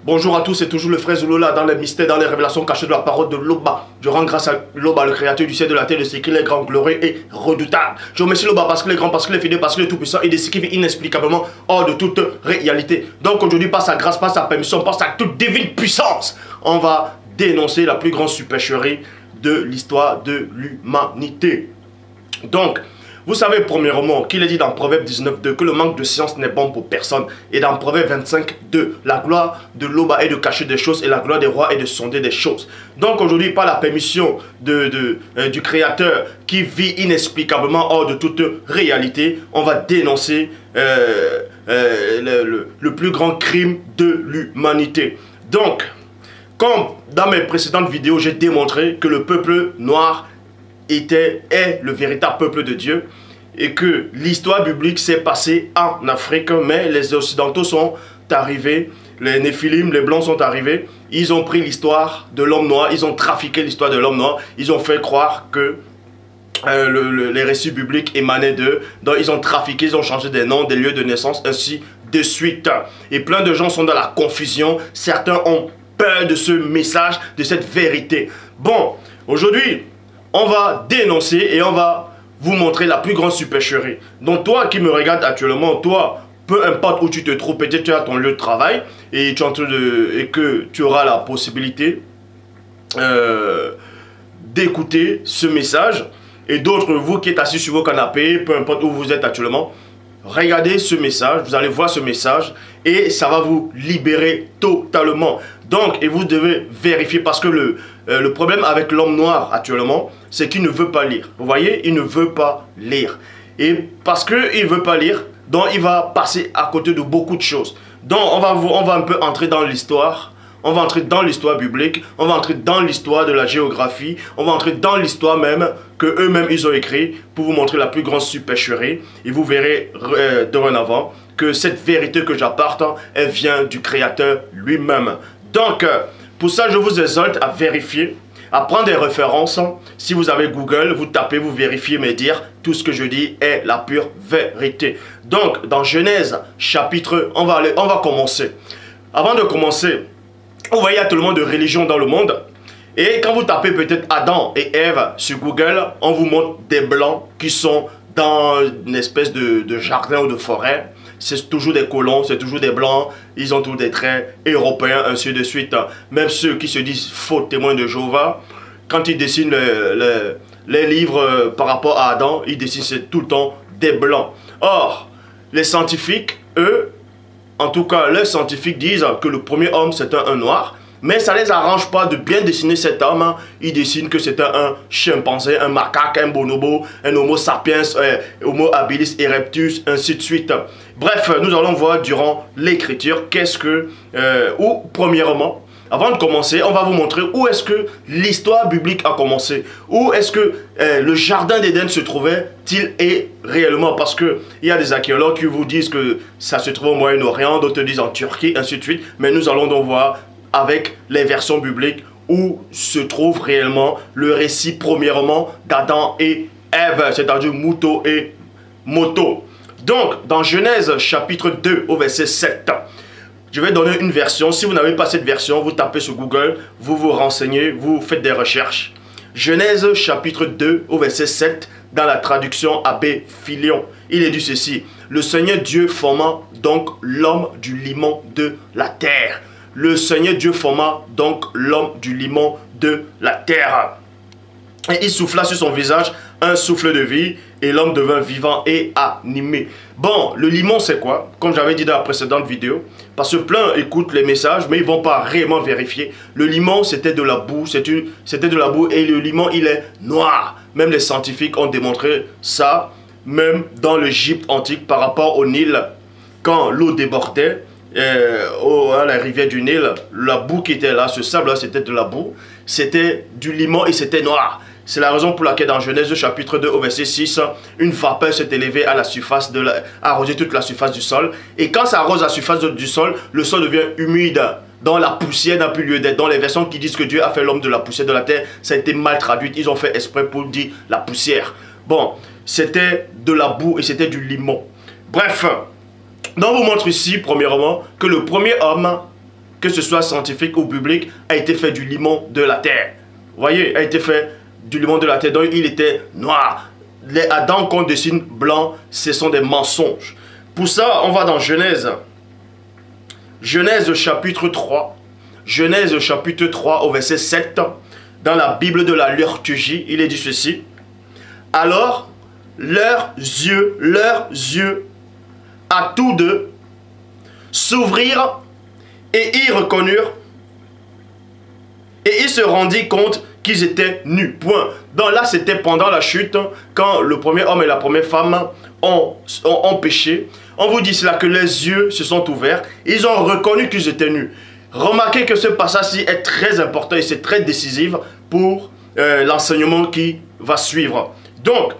Bonjour à tous, c'est toujours le frère Zoulola dans les mystères, dans les révélations cachées de la parole de Loba. Je rends grâce à Loba, le créateur du ciel de la terre, de ce qu'il est grand, glorieux et redoutable. Je remercie Loba parce qu'il est grand, parce qu'il est fidèle, parce qu'il est tout puissant et de ce qui vit inexplicablement hors de toute réalité. Donc aujourd'hui, par sa grâce, par sa permission, par sa toute divine puissance, on va dénoncer la plus grande supercherie de l'histoire de l'humanité. Donc, vous savez premièrement qu'il est dit dans Proverbe 19.2 que le manque de science n'est bon pour personne. Et dans Proverbe 25.2, la gloire de Loba est de cacher des choses et la gloire des rois est de sonder des choses. Donc aujourd'hui, par la permission du Créateur qui vit inexplicablement hors de toute réalité, on va dénoncer le plus grand crime de l'humanité. Donc, comme dans mes précédentes vidéos, j'ai démontré que le peuple noir est le véritable peuple de Dieu et que l'histoire biblique s'est passée en Afrique, mais les Occidentaux sont arrivés, les Néphilim, les Blancs sont arrivés, ils ont pris l'histoire de l'homme noir, ils ont trafiqué l'histoire de l'homme noir, ils ont fait croire que les récits bibliques émanaient d'eux, donc ils ont trafiqué, ils ont changé des noms, des lieux de naissance, ainsi de suite. Et plein de gens sont dans la confusion, certains ont peur de ce message, de cette vérité. Bon, aujourd'hui, on va dénoncer et on va vous montrer la plus grande supercherie. Donc toi qui me regardes actuellement, toi, peu importe où tu te trouves, peut-être tu as ton lieu de travail et que tu auras la possibilité d'écouter ce message. Et d'autres, vous qui êtes assis sur vos canapés, peu importe où vous êtes actuellement, regardez ce message, vous allez voir ce message et ça va vous libérer totalement. Donc, et vous devez vérifier parce que le problème avec l'homme noir actuellement, c'est qu'il ne veut pas lire. Vous voyez, il ne veut pas lire. Et parce qu'il ne veut pas lire, donc il va passer à côté de beaucoup de choses. Donc, on va un peu entrer dans l'histoire. On va entrer dans l'histoire biblique, on va entrer dans l'histoire de la géographie, on va entrer dans l'histoire même que eux-mêmes ils ont écrit pour vous montrer la plus grande supercherie. Et vous verrez dorénavant que cette vérité que j'apporte, elle vient du Créateur lui-même. Donc, pour ça, je vous exhorte à vérifier, à prendre des références. Si vous avez Google, vous tapez, vous vérifiez, mais dire tout ce que je dis est la pure vérité. Donc, dans Genèse, chapitre, on va commencer. Avant de commencer, vous voyez, il y a tellement de religions dans le monde. Et quand vous tapez peut-être Adam et Ève sur Google, on vous montre des blancs qui sont dans une espèce de jardin ou de forêt. C'est toujours des colons, c'est toujours des blancs. Ils ont tous des traits européens, ainsi de suite. Même ceux qui se disent faux témoins de Jéhovah, quand ils dessinent les livres par rapport à Adam, ils dessinent tout le temps des blancs. Or, les scientifiques, eux, en tout cas, les scientifiques disent que le premier homme, c'était un noir. Mais ça ne les arrange pas de bien dessiner cet homme. Ils dessinent que c'était un chimpanzé, un macaque, un bonobo, un homo sapiens, homo habilis erectus, ainsi de suite. Bref, nous allons voir durant l'écriture qu'est-ce que... premièrement, avant de commencer, on va vous montrer où est-ce que l'histoire biblique a commencé. Où est-ce que le jardin d'Éden se trouvait-il réellement? Parce qu'il y a des archéologues qui vous disent que ça se trouve au Moyen-Orient, d'autres disent en Turquie, ainsi de suite. Mais nous allons donc voir avec les versions bibliques où se trouve réellement le récit premièrement d'Adam et Ève, c'est-à-dire Mouto et Moto. Donc, dans Genèse chapitre 2 au verset 7, je vais donner une version. Si vous n'avez pas cette version, vous tapez sur Google, vous vous renseignez, vous faites des recherches. Genèse chapitre 2 au verset 7, dans la traduction Abbé Filion. Il est dit ceci: le Seigneur Dieu forma donc l'homme du limon de la terre. Le Seigneur Dieu forma donc l'homme du limon de la terre. Et il souffla sur son visage un souffle de vie et l'homme devint vivant et animé. Bon, le limon c'est quoi? Comme j'avais dit dans la précédente vidéo, parce que plein écoutent les messages mais ils ne vont pas réellement vérifier. Le limon c'était de la boue, c'était de la boue et le limon il est noir. Même les scientifiques ont démontré ça, même dans l'Égypte antique par rapport au Nil. Quand l'eau débordait à la rivière du Nil, la boue qui était là, ce sable là c'était de la boue, c'était du limon et c'était noir. C'est la raison pour laquelle dans Genèse chapitre 2 au verset 6, une vapeur s'est élevée à la surface arroser toute la surface du sol. Et quand ça arrose la surface du sol, le sol devient humide. Dans la poussière n'a plus lieu d'être. Dans les versions qui disent que Dieu a fait l'homme de la poussière de la terre, ça a été mal traduit. Ils ont fait exprès pour dire la poussière. Bon, c'était de la boue et c'était du limon. Bref, donc on vous montre ici, premièrement, que le premier homme que ce soit scientifique ou biblique, a été fait du limon de la terre. Vous voyez, a été fait du limon de la terre, donc il était noir. Les Adam qu'on dessine blanc, ce sont des mensonges. Pour ça, on va dans Genèse. Genèse chapitre 3. Genèse chapitre 3 au verset 7. Dans la Bible de la liturgie, il est dit ceci. Alors, leurs yeux, à tous deux, s'ouvrirent et ils reconnurent. Et ils se rendirent compte qu'ils étaient nus. Point. Donc là, c'était pendant la chute, quand le premier homme et la première femme ont péché. On vous dit cela, que les yeux se sont ouverts. Ils ont reconnu qu'ils étaient nus. Remarquez que ce passage-ci est très important et c'est très décisif pour l'enseignement qui va suivre. Donc,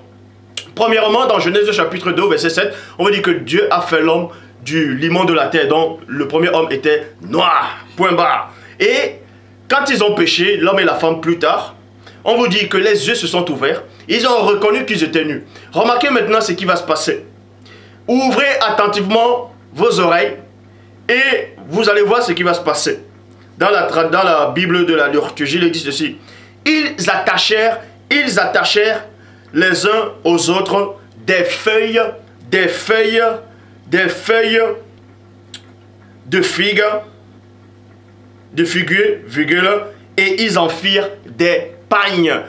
premièrement, dans Genèse chapitre 2, verset 7, on vous dit que Dieu a fait l'homme du limon de la terre. Donc, le premier homme était noir. Point barre. Et quand ils ont péché, l'homme et la femme plus tard, on vous dit que les yeux se sont ouverts. Ils ont reconnu qu'ils étaient nus. Remarquez maintenant ce qui va se passer. Ouvrez attentivement vos oreilles et vous allez voir ce qui va se passer. Dans la Bible de la liturgie, il dit ceci. Ils attachèrent les uns aux autres des feuilles de figues, et ils en firent des pagnes.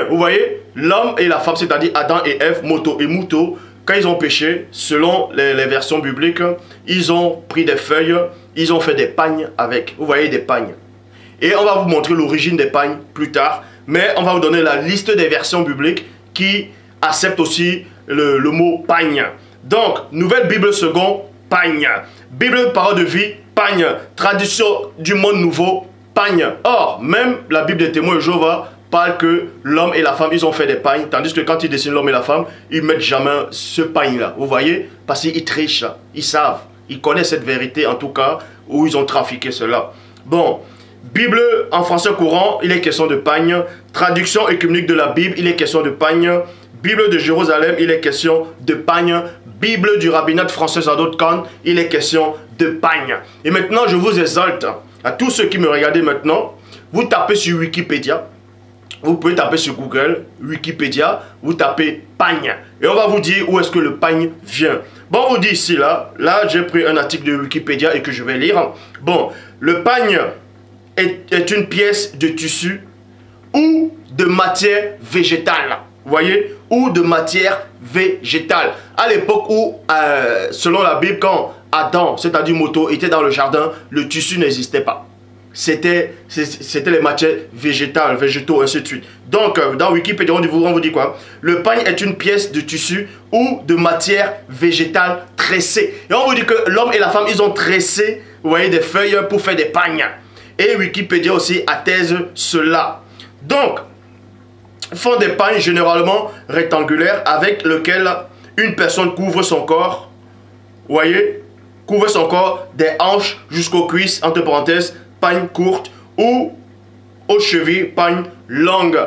Vous voyez, l'homme et la femme, c'est-à-dire Adam et Ève, moto et mouton, quand ils ont péché, selon les versions bibliques, ils ont pris des feuilles, ils ont fait des pagnes avec. Vous voyez, des pagnes. Et on va vous montrer l'origine des pagnes plus tard, mais on va vous donner la liste des versions bibliques qui acceptent aussi le mot pagne. Donc, Nouvelle Bible seconde, pagne. Bible Parole de vie, pagne. Tradition du monde nouveau, pagne. Or, même la Bible des témoins de Jéhovah parle que l'homme et la femme, ils ont fait des pagnes, tandis que quand ils dessinent l'homme et la femme, ils mettent jamais ce pagne-là. Vous voyez? Parce qu'ils trichent, ils savent, ils connaissent cette vérité en tout cas, où ils ont trafiqué cela. Bon, Bible en français courant, il est question de pagne. Traduction œcuménique de la Bible, il est question de pagne. Bible de Jérusalem, il est question de pagne. Bible du rabbinat français Zadot-Khan, il est question de pagne. Et maintenant, je vous exalte à tous ceux qui me regardent maintenant, vous tapez sur Wikipédia, vous pouvez taper sur Google, Wikipédia, vous tapez pagne. Et on va vous dire où est-ce que le pagne vient. Bon, on vous dit ici, là j'ai pris un article de Wikipédia et que je vais lire. Bon, le pagne est une pièce de tissu ou de matière végétale. Vous voyez? Ou de matière végétale. À l'époque où, selon la Bible, quand Adam, c'est-à-dire moto, était dans le jardin, le tissu n'existait pas. C'était les matières végétales, végétaux, ainsi de suite. Donc, dans Wikipédia, on vous dit quoi? Le pagne est une pièce de tissu ou de matière végétale tressée. Et on vous dit que l'homme et la femme, ils ont tressé, vous voyez, des feuilles pour faire des pagnes. Et Wikipédia aussi atteste cela. Donc, font des pagnes généralement rectangulaires avec lesquelles une personne couvre son corps. Vous voyez? Couvre son corps des hanches jusqu'aux cuisses, entre parenthèses, pagne courte, ou aux chevilles, pagne longue.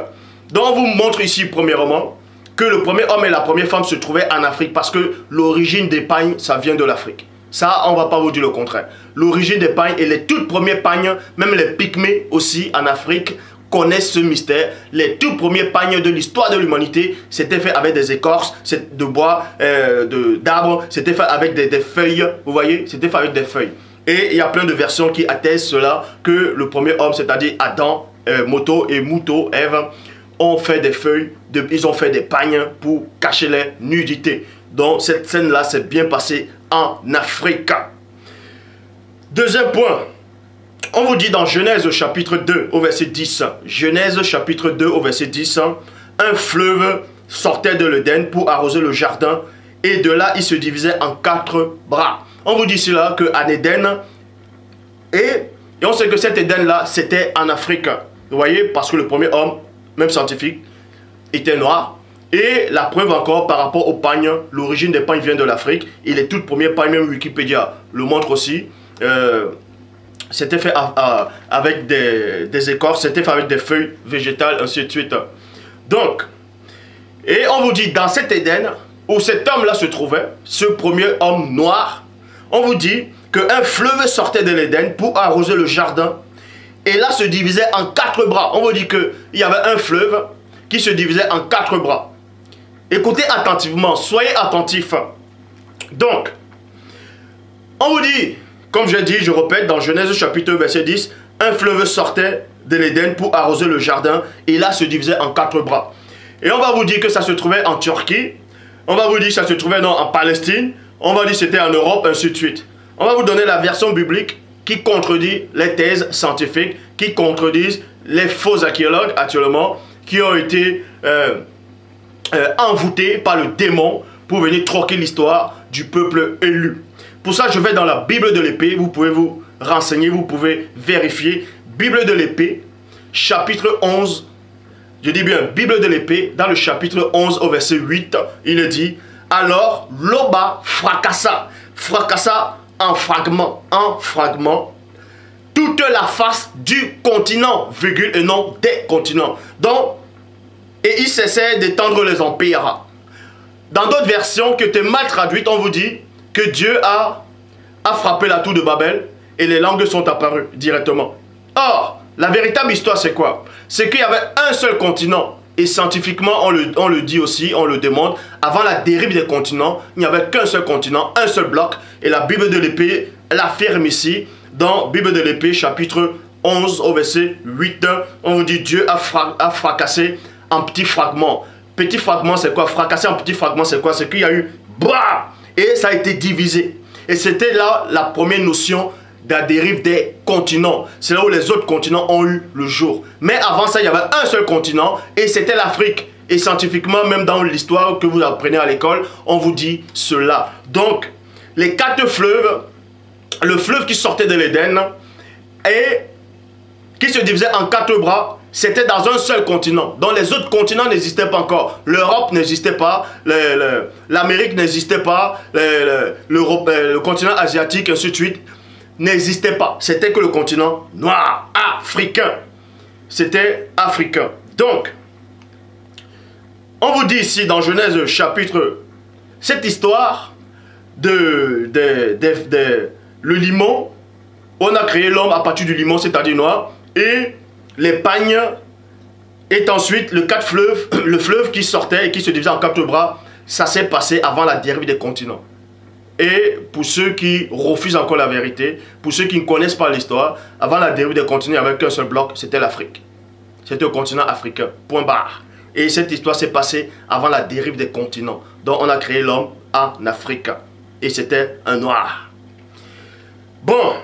Donc on vous montre ici premièrement que le premier homme et la première femme se trouvaient en Afrique parce que l'origine des pagnes, ça vient de l'Afrique. Ça, on ne va pas vous dire le contraire. L'origine des pagnes et les toutes premières pagnes, même les pygmées aussi en Afrique, connaissent ce mystère. Les tout premiers pagnes de l'histoire de l'humanité, c'était fait avec des écorces de bois, d'arbres, c'était fait avec des feuilles, vous voyez, c'était fait avec des feuilles. Et il y a plein de versions qui attestent cela, que le premier homme, c'est-à-dire Adam, Moto et Mouto, Ève, ont fait des feuilles, ils ont fait des pagnes pour cacher les nudités. Donc cette scène-là s'est bien passée en Afrique. Deuxième point, on vous dit dans Genèse chapitre 2 au verset 10, Genèse chapitre 2 au verset 10, un fleuve sortait de l'Éden pour arroser le jardin et de là il se divisait en 4 bras. On vous dit cela qu'en Éden, et on sait que cet Éden-là, c'était en Afrique. Vous voyez, parce que le premier homme, même scientifique, était noir. Et la preuve encore par rapport aux pagnes, l'origine des pagnes vient de l'Afrique. Et les toutes premières pagnes, même Wikipédia le montre aussi, c'était fait avec des écorces, c'était fait avec des feuilles végétales, ainsi de suite. Donc, et on vous dit, dans cet Éden, où cet homme-là se trouvait, ce premier homme noir, on vous dit qu'un fleuve sortait de l'Éden pour arroser le jardin. Et là se divisait en 4 bras. On vous dit qu'il y avait un fleuve qui se divisait en 4 bras. Écoutez attentivement, soyez attentifs. Donc, on vous dit, comme je dis, je répète, dans Genèse chapitre 1, verset 10, un fleuve sortait de l'Éden pour arroser le jardin, et là se divisait en 4 bras. Et on va vous dire que ça se trouvait en Turquie, on va vous dire que ça se trouvait en Palestine, on va dire que c'était en Europe, ainsi de suite. On va vous donner la version biblique qui contredit les thèses scientifiques, qui contredisent les faux archéologues actuellement, qui ont été envoûtés par le démon pour venir troquer l'histoire du peuple élu. Pour ça, je vais dans la Bible de l'épée, vous pouvez vous renseigner, vous pouvez vérifier. Bible de l'épée, chapitre 11, je dis bien Bible de l'épée, dans le chapitre 11 au verset 8, il dit, alors l'Oba fracassa en fragments, toute la face du continent, virgule, et non des continents. Donc, et il cessait d'étendre les empires. Dans d'autres versions qui étaient mal traduites, on vous dit que Dieu a frappé la tour de Babel et les langues sont apparues directement. Or, la véritable histoire c'est quoi? C'est qu'il y avait un seul continent. Et scientifiquement, on le dit aussi, on le demande. Avant la dérive des continents, il n'y avait qu'un seul continent, un seul bloc. Et la Bible de l'épée l'affirme ici, dans Bible de l'épée, chapitre 11, au verset 8. On vous dit, Dieu a fracassé en petits fragments. Petits fragments, c'est quoi? Fracasser en petits fragments, c'est quoi? C'est qu'il y a eu, bah, et ça a été divisé. Et c'était là la première notion de la dérive des continents. C'est là où les autres continents ont eu le jour. Mais avant ça, il y avait un seul continent et c'était l'Afrique. Et scientifiquement, même dans l'histoire que vous apprenez à l'école, on vous dit cela. Donc, les 4 fleuves, le fleuve qui sortait de l'Éden et qui se divisait en 4 bras, c'était dans un seul continent. Donc les autres continents n'existaient pas encore. L'Europe n'existait pas, l'Amérique n'existait pas, le continent asiatique, ainsi de suite, n'existait pas. C'était que le continent noir, africain. C'était africain. Donc, on vous dit ici dans Genèse chapitre, cette histoire le limon, on a créé l'homme à partir du limon, c'est-à-dire noir, et l'Espagne est ensuite le fleuve qui sortait et qui se divisait en 4 bras. Ça s'est passé avant la dérive des continents. Et pour ceux qui refusent encore la vérité, pour ceux qui ne connaissent pas l'histoire, avant la dérive des continents, il n'y avait qu'un seul bloc, c'était l'Afrique. C'était le continent africain, point barre. Et cette histoire s'est passée avant la dérive des continents. Donc on a créé l'homme en Afrique. Et c'était un noir. Bon,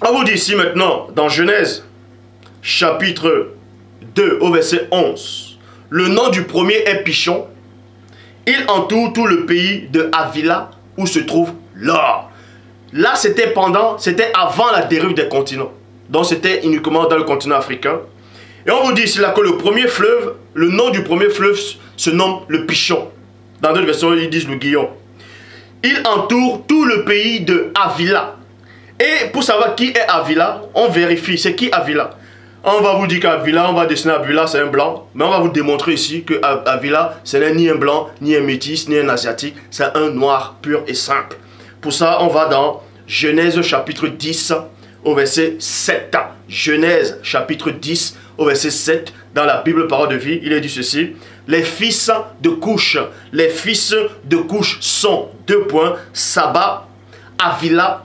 on vous dit ici maintenant, dans Genèse, chapitre 2, au verset 11. Le nom du premier est Pichon. Il entoure tout le pays de Havila, où se trouve l'or. Là, c'était avant la dérive des continents. Donc, c'était uniquement dans le continent africain. Et on vous dit ici là que le premier fleuve, le nom du premier fleuve se nomme le Pichon. Dans d'autres versions, ils disent le Guillon. Il entoure tout le pays de Havila. Et pour savoir qui est Havila, on vérifie. C'est qui Havila? On va vous dire qu'Havila, on va dessiner Havila, c'est un blanc. Mais on va vous démontrer ici que Havila, ce n'est ni un blanc, ni un métis, ni un asiatique. C'est un noir pur et simple. Pour ça, on va dans Genèse chapitre 10 au verset 7. Genèse chapitre 10 au verset 7. Dans la Bible Parole de vie, il est dit ceci. Les fils de Couche. Les fils de Couche sont, Saba, Havila.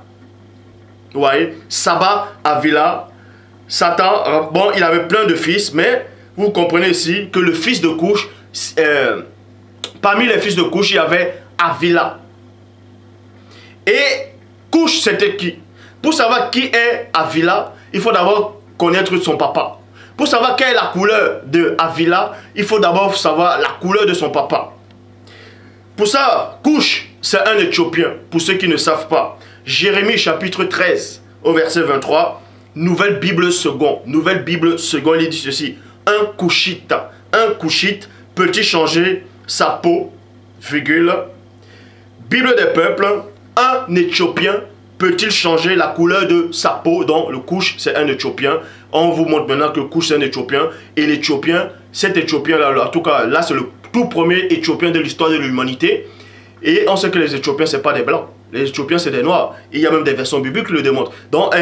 Vous voyez, Saba, Havila. Satan, bon, il avait plein de fils, mais vous comprenez ici que le fils de Couche, parmi les fils de Couche, il y avait Havila. Et Couche, c'était qui? Pour savoir qui est Havila, il faut d'abord connaître son papa. Pour savoir quelle est la couleur de Havila, il faut d'abord savoir la couleur de son papa. Pour ça, Couche, c'est un Éthiopien, pour ceux qui ne savent pas. Jérémie chapitre 13, au verset 23. Nouvelle Bible seconde, il dit ceci. Un Couchite peut-il changer sa peau, virgule. Bible des peuples, un Éthiopien peut-il changer la couleur de sa peau? Donc le Couche, c'est un Éthiopien. On vous montre maintenant que Couche, c'est un Éthiopien. Et l'Éthiopien, cet Éthiopien-là, en tout cas, là, c'est le tout premier Éthiopien de l'histoire de l'humanité. Et on sait que les Éthiopiens, ce n'est pas des Blancs. Les Éthiopiens, c'est des Noirs. Et il y a même des versions bibliques qui le démontrent. Donc,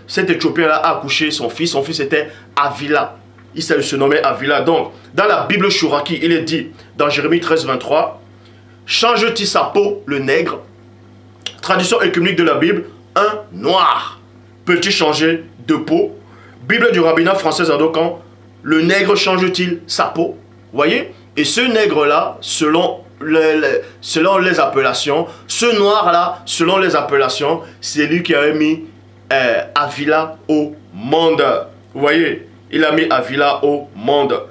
cet Éthiopien-là a accouché son fils. Son fils était Avila. Il se nommait Avila. Donc, dans la Bible Chouraki, il est dit, dans Jérémie 13, 23, « Change-t-il sa peau, le nègre ?» Traduction écuménique de la Bible, un noir peut-il changer de peau? Bible du rabbinat français Zadokan, le nègre change-t-il sa peau? Voyez? Et ce nègre-là, selon les appellations, ce noir-là, selon les appellations, c'est lui qui avait mis Avila au monde. Vous voyez? Il a mis Avila au monde.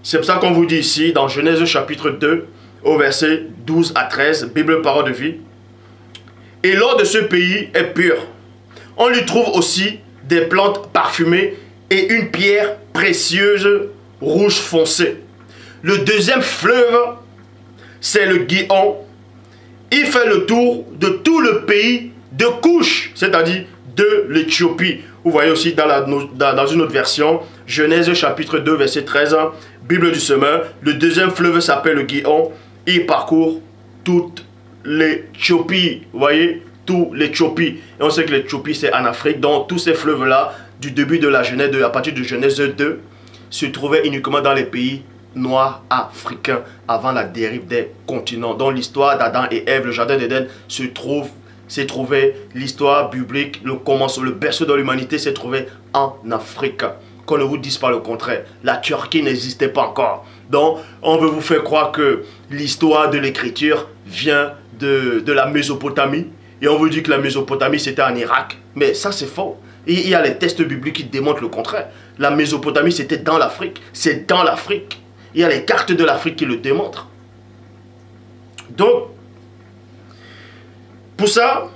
C'est pour ça qu'on vous dit ici, dans Genèse chapitre 2, au verset 12 à 13, Bible parole de vie. Et l'eau de ce pays est pure. On lui trouve aussi des plantes parfumées et une pierre précieuse rouge foncé. Le deuxième fleuve, c'est le Gihon. Il fait le tour de tout le pays de Couche, c'est-à-dire de l'Éthiopie. Vous voyez aussi dans une autre version, Genèse chapitre 2, verset 13, Bible du semeur, le deuxième fleuve s'appelle le Gihon. Il parcourt toute l'Éthiopie. Vous voyez, tout l'Éthiopie. Et on sait que l'Éthiopie, c'est en Afrique. Donc, tous ces fleuves-là, du début de la Genèse, à partir de Genèse 2, se trouvaient uniquement dans les pays noirs africains, avant la dérive des continents. Dans l'histoire d'Adam et Ève, le jardin d'Éden, s'est trouvé, l'histoire biblique, le commencement, le berceau de l'humanité s'est trouvé en Afrique. Qu'on ne vous dise pas le contraire. La Turquie n'existait pas encore. Donc, on veut vous faire croire que l'histoire de l'écriture vient de la Mésopotamie. Et on vous dit que la Mésopotamie, c'était en Irak. Mais ça, c'est faux. Et il y a les textes bibliques qui démontrent le contraire. La Mésopotamie, c'était dans l'Afrique. C'est dans l'Afrique. Il y a les cartes de l'Afrique qui le démontrent. Donc, pour ça,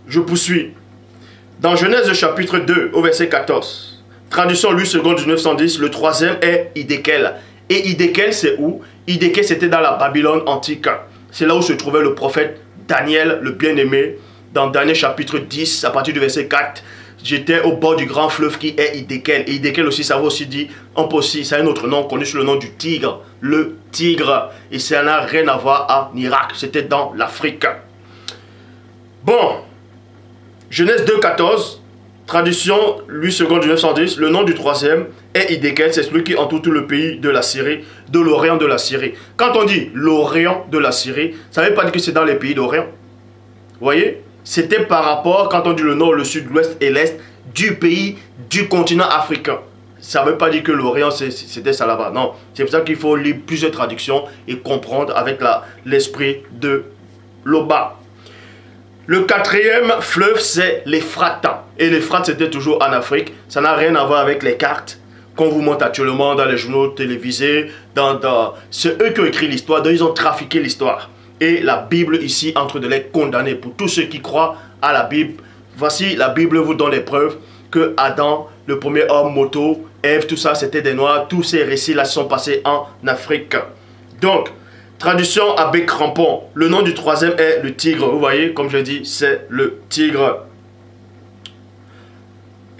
je poursuis. Dans Genèse chapitre 2, au verset 14, traduction Louis II du 910, le troisième est Idékel. Et Idékel, c'est où? Idékel, c'était dans la Babylone antique. C'est là où se trouvait le prophète Daniel, le bien-aimé. Dans Daniel chapitre 10, à partir du verset 4, j'étais au bord du grand fleuve qui est Idékel. Et Idékel aussi, ça veut aussi dire, c'est un autre nom connu sous le nom du tigre. Le tigre. Et ça n'a rien à voir en Irak. C'était dans l'Afrique. Bon. Genèse 2, 14. Traduction, Louis II du 910, le nom du troisième est Idékel, c'est celui qui entoure tout le pays de la Syrie, de l'Orient de la Syrie. Quand on dit l'Orient de la Syrie, ça ne veut pas dire que c'est dans les pays d'Orient. Vous voyez? C'était par rapport, quand on dit le nord, le sud, l'ouest et l'est, du pays, du continent africain. Ça ne veut pas dire que l'Orient, c'était ça là-bas. Non, c'est pour ça qu'il faut lire plusieurs traductions et comprendre avec l'esprit de l'Oba. Le quatrième fleuve, c'est l'Euphrate. Et l'Euphrate, c'était toujours en Afrique. Ça n'a rien à voir avec les cartes qu'on vous montre actuellement dans les journaux télévisés. C'est eux qui ont écrit l'histoire, donc ils ont trafiqué l'histoire. Et la Bible ici, en train de les condamner. Pour tous ceux qui croient à la Bible, voici la Bible vous donne les preuves que Adam, le premier homme, moto, Ève, tout ça, c'était des Noirs. Tous ces récits-là sont passés en Afrique. Donc, traduction Abbé Crampon. Le nom du troisième est le tigre. Vous voyez, comme je dis, c'est le tigre.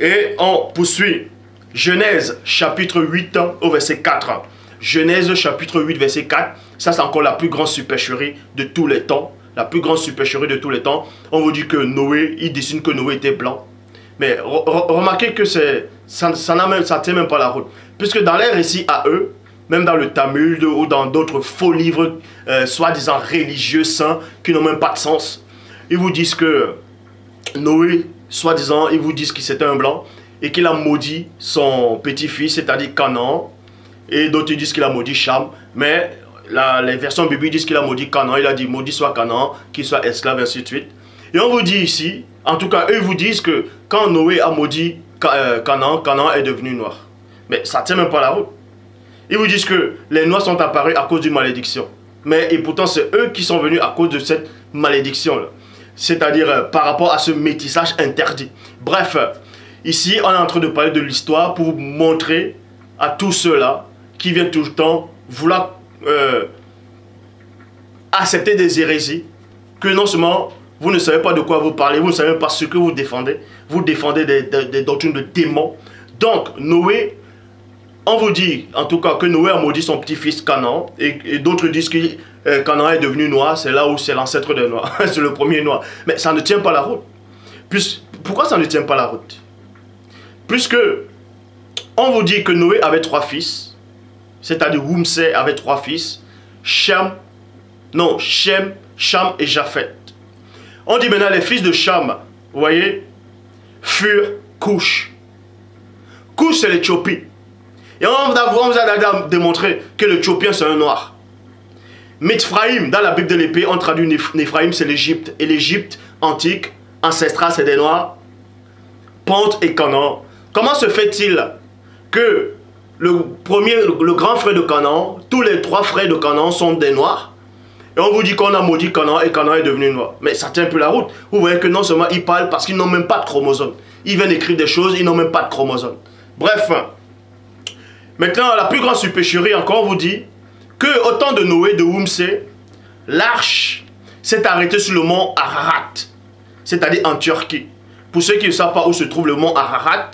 Et on poursuit. Genèse chapitre 8 au verset 4. Genèse chapitre 8 verset 4. Ça, c'est encore la plus grande supercherie de tous les temps. La plus grande supercherie de tous les temps. On vous dit que Noé, il dessine que Noé était blanc. Mais remarquez que ça ne tient même pas la route. Puisque dans les récits à eux, même dans le Talmud ou dans d'autres faux livres, soi-disant religieux, saints, qui n'ont même pas de sens, ils vous disent que Noé, soi-disant, ils vous disent que c'était un blanc et qu'il a maudit son petit-fils, c'est-à-dire Canaan, et d'autres disent qu'il a maudit Cham, mais les versions bibliques disent qu'il a maudit Canaan, il a dit maudit soit Canaan, qu'il soit esclave, ainsi de suite. Et on vous dit ici, en tout cas, eux vous disent que quand Noé a maudit Canaan, Canaan est devenu noir. Mais ça ne tient même pas la route. Ils vous disent que les Noirs sont apparus à cause d'une malédiction. Mais et pourtant, c'est eux qui sont venus à cause de cette malédiction-là. C'est-à-dire par rapport à ce métissage interdit. Bref, ici, on est en train de parler de l'histoire pour vous montrer à tous ceux-là qui viennent tout le temps vouloir accepter des hérésies, que non seulement vous ne savez pas de quoi vous parlez, vous ne savez pas ce que vous défendez des doctrines de démons. Donc, Noé, on vous dit en tout cas que Noé a maudit son petit-fils Canaan, et d'autres disent que Canaan est devenu noir, c'est là où c'est l'ancêtre de noir. C'est le premier noir. Mais ça ne tient pas la route. Pourquoi ça ne tient pas la route? Puisque on vous dit que Noé avait 3 fils, c'est-à-dire Wumsé avait 3 fils, Shem, Cham et Japheth. On dit maintenant les fils de Cham, vous voyez, furent Couche. Couche, c'est l'Éthiopie. Et on vous a démontré que l'Éthiopien, c'est un noir. Mithraïm, dans la Bible de l'épée, on traduit Néphraïm, c'est l'Égypte. Et l'Égypte antique, ancestrale, c'est des noirs. Ponte et Canaan. Comment se fait-il que le grand frère de Canaan, tous les 3 frères de Canaan sont des noirs? Et on vous dit qu'on a maudit Canaan et Canaan est devenu noir. Mais ça tient un peu la route. Vous voyez que non seulement ils parlent parce qu'ils n'ont même pas de chromosomes. Ils viennent écrire des choses, ils n'ont même pas de chromosomes. Bref. Maintenant, la plus grande supercherie, encore, on vous dit que au temps de Noé, de Wumsé, l'arche s'est arrêtée sur le mont Ararat, c'est-à-dire en Turquie. Pour ceux qui ne savent pas où se trouve le mont Ararat,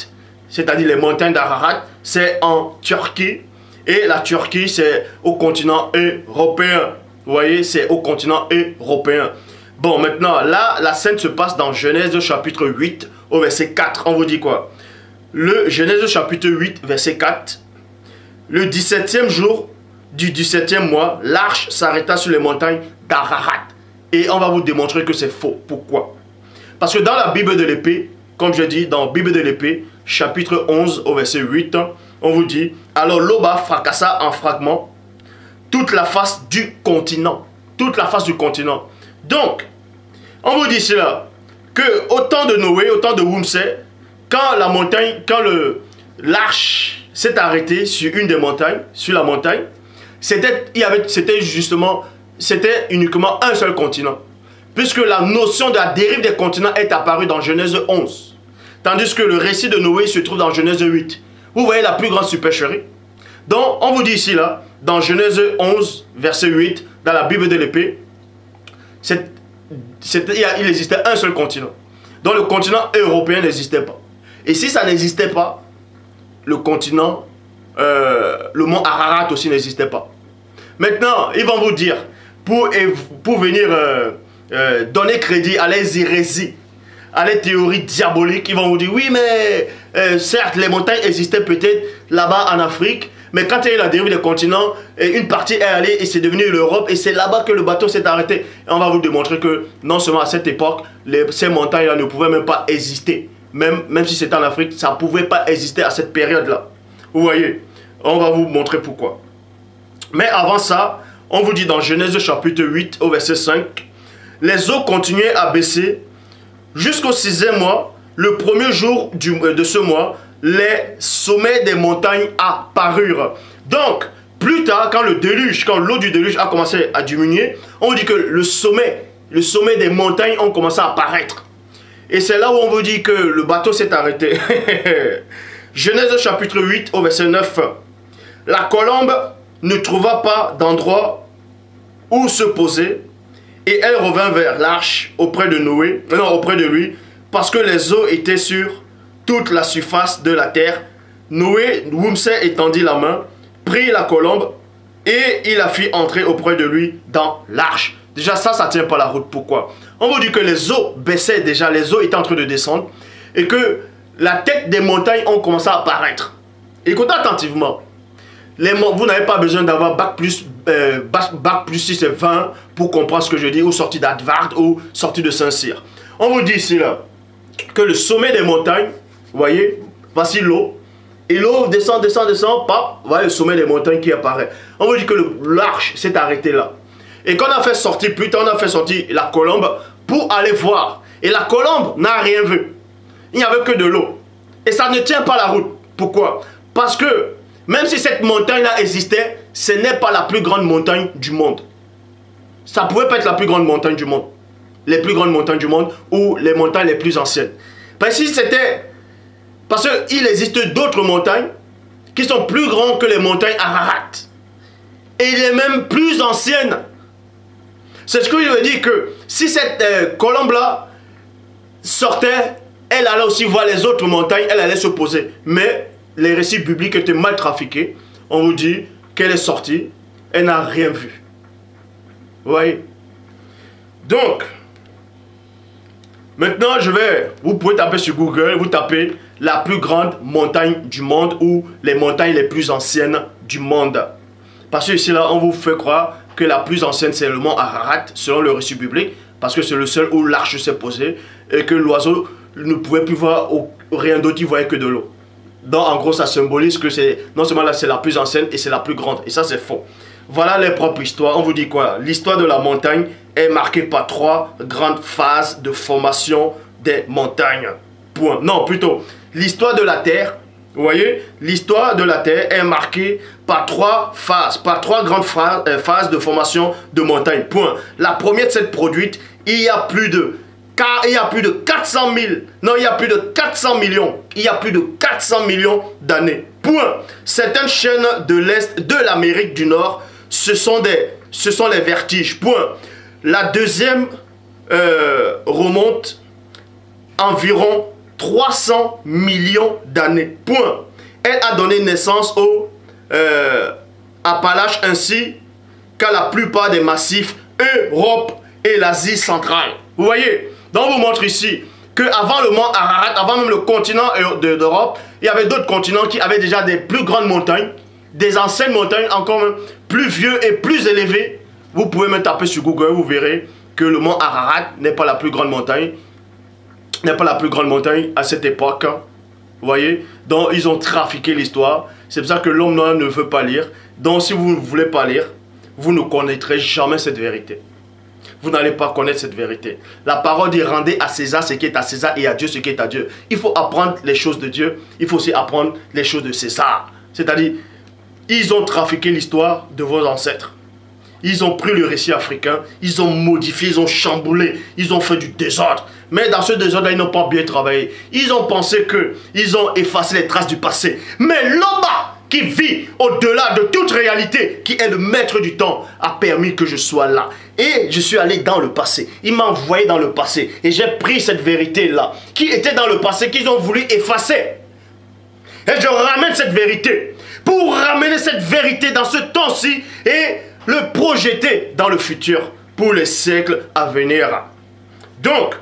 c'est-à-dire les montagnes d'Ararat, c'est en Turquie. Et la Turquie, c'est au continent européen. Vous voyez, c'est au continent européen. Bon, maintenant, là, la scène se passe dans Genèse chapitre 8, au verset 4. On vous dit quoi? Le Genèse chapitre 8, verset 4. Le 17e jour du 17e mois, l'arche s'arrêta sur les montagnes d'Ararat. Et on va vous démontrer que c'est faux. Pourquoi? Parce que dans la Bible de l'épée, comme je dis, dans la Bible de l'épée, chapitre 11, au verset 8, on vous dit, alors l'Oba fracassa en fragments toute la face du continent. Toute la face du continent. Donc, on vous dit cela, que au temps de Noé, au temps de Wumsé, quand la montagne, quand l'arche s'est arrêtée sur une des montagnes, sur la montagne, c'était uniquement un seul continent. Puisque la notion de la dérive des continents est apparue dans Genèse 11. Tandis que le récit de Noé se trouve dans Genèse 8. Vous voyez la plus grande supercherie. Donc, on vous dit ici, là, dans Genèse 11, verset 8, dans la Bible de l'épée, il existait un seul continent. Donc, le continent européen n'existait pas. Et si ça n'existait pas, le continent, le mont Ararat aussi n'existait pas. Maintenant, ils vont vous dire, pour venir donner crédit à les hérésies, à les théories diaboliques, ils vont vous dire, oui, mais certes, les montagnes existaient peut-être là-bas en Afrique, mais quand il y a eu la dérive des continents, une partie est allée et c'est devenu l'Europe, et c'est là-bas que le bateau s'est arrêté. Et on va vous démontrer que non seulement à cette époque, ces montagnes-là ne pouvaient même pas exister. Même si c'était en Afrique, ça ne pouvait pas exister à cette période-là. Vous voyez, on va vous montrer pourquoi. Mais avant ça, on vous dit dans Genèse chapitre 8 au verset 5, les eaux continuaient à baisser jusqu'au 6e mois, le premier jour de ce mois, les sommets des montagnes apparurent. Donc, plus tard, quand l'eau du déluge a commencé à diminuer, on dit que le sommet des montagnes ont commencé à apparaître. Et c'est là où on vous dit que le bateau s'est arrêté. Genèse chapitre 8 au verset 9. La colombe ne trouva pas d'endroit où se poser et elle revint vers l'arche auprès de lui, parce que les eaux étaient sur toute la surface de la terre. Noé, Wumsé étendit la main, prit la colombe et il la fit entrer auprès de lui dans l'arche. Déjà ça ne tient pas la route. Pourquoi? On vous dit que les eaux baissaient déjà, les eaux étaient en train de descendre et que la tête des montagnes ont commencé à apparaître. Écoutez attentivement. Vous n'avez pas besoin d'avoir bac plus 6 et 20 pour comprendre ce que je dis, ou sorti d'Advard ou sorti de Saint-Cyr. On vous dit ici là que le sommet des montagnes, vous voyez, voici l'eau, et l'eau descend, paf, vous voyez le sommet des montagnes qui apparaît. On vous dit que l'arche s'est arrêtée là. Et quand on a fait sortir, plus tard on a fait sortir la colombe pour aller voir. Et la colombe n'a rien vu. Il n'y avait que de l'eau. Et ça ne tient pas la route. Pourquoi? Parce que même si cette montagne-là existait, ce n'est pas la plus grande montagne du monde. Ça pouvait pas être la plus grande montagne du monde. Les plus grandes montagnes du monde ou les montagnes les plus anciennes. Parce qu'il existe d'autres montagnes qui sont plus grandes que les montagnes Ararat. Et il est même plus ancienne. C'est ce que je veux dire que si cette colombe-là sortait, elle allait aussi voir les autres montagnes, elle allait se poser. Mais les récits bibliques étaient mal trafiqués. On vous dit qu'elle est sortie, elle n'a rien vu. Vous voyez? Donc, maintenant, vous pouvez taper sur Google, vous tapez la plus grande montagne du monde ou les montagnes les plus anciennes du monde. Parce que ici, là, on vous fait croire que la plus ancienne, c'est le mont Ararat, selon le récit biblique, parce que c'est le seul où l'arche s'est posée et que l'oiseau ne pouvait plus voir rien d'autre, il voyait que de l'eau. Donc, en gros, ça symbolise que non seulement là, c'est la plus ancienne et c'est la plus grande. Et ça, c'est faux. Voilà les propres histoires. On vous dit quoi? L'histoire de la montagne est marquée par 3 grandes phases de formation des montagnes. Point. Non, plutôt, l'histoire de la Terre, vous voyez, l'histoire de la Terre est marquée par 3 phases, par 3 grandes phases de formation de montagnes. Point. La première s'est produite il y a plus de 400 000, non, il y a plus de 400 millions, il y a plus de 400 millions d'années. Point. Certaines chaînes de l'Est de l'Amérique du Nord, ce sont les vertiges. Point. La deuxième remonte environ 300 millions d'années. Point. Elle a donné naissance aux Appalaches ainsi qu'à la plupart des massifs Europe et l'Asie centrale. Vous voyez? Donc on vous montre ici qu'avant le mont Ararat, avant même le continent d'Europe, il y avait d'autres continents qui avaient déjà des plus grandes montagnes, des anciennes montagnes encore même plus vieux et plus élevées. Vous pouvez me taper sur Google, vous verrez que le mont Ararat n'est pas la plus grande montagne, à cette époque. Vous voyez? Donc ils ont trafiqué l'histoire. C'est pour ça que l'homme noir ne veut pas lire. Donc si vous ne voulez pas lire, vous ne connaîtrez jamais cette vérité. Vous n'allez pas connaître cette vérité. La parole dit: rendez à César ce qui est à César et à Dieu ce qui est à Dieu. Il faut apprendre les choses de Dieu. Il faut aussi apprendre les choses de César. C'est-à-dire, ils ont trafiqué l'histoire de vos ancêtres. Ils ont pris le récit africain, ils ont modifié, ils ont chamboulé, ils ont fait du désordre. Mais dans ce désordre-là, ils n'ont pas bien travaillé. Ils ont pensé qu'ils ont effacé les traces du passé. Mais l'Oba, qui vit au-delà de toute réalité, qui est le maître du temps, a permis que je sois là. Et je suis allé dans le passé. Il m'a envoyé dans le passé. Et j'ai pris cette vérité-là, qui était dans le passé, qu'ils ont voulu effacer. Et je ramène cette vérité, pour ramener cette vérité dans ce temps-ci, et le projeter dans le futur, pour les siècles à venir. Donc,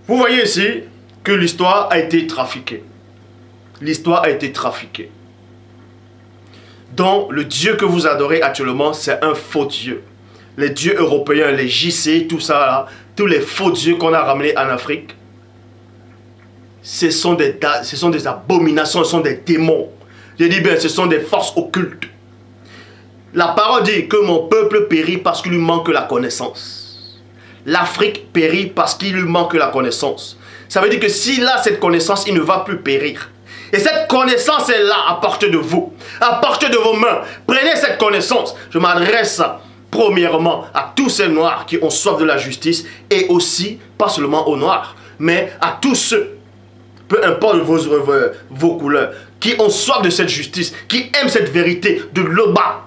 vous voyez ici que l'histoire a été trafiquée. L'histoire a été trafiquée. Donc, le Dieu que vous adorez actuellement, c'est un faux Dieu. Les dieux européens, les JC, tout ça, là, tous les faux dieux qu'on a ramenés en Afrique, ce sont des abominations, ce sont des démons. Je dis bien, ce sont des forces occultes. La parole dit que mon peuple périt parce qu'il lui manque la connaissance. L'Afrique périt parce qu'il lui manque la connaissance. Ça veut dire que s'il a cette connaissance, il ne va plus périr. Et cette connaissance est là, à portée de vous, à portée de vos mains. Prenez cette connaissance. Je m'adresse premièrement à tous ces noirs qui ont soif de la justice et aussi, pas seulement aux noirs, mais à tous ceux, peu importe vos couleurs, qui ont soif de cette justice, qui aiment cette vérité de l'Oba.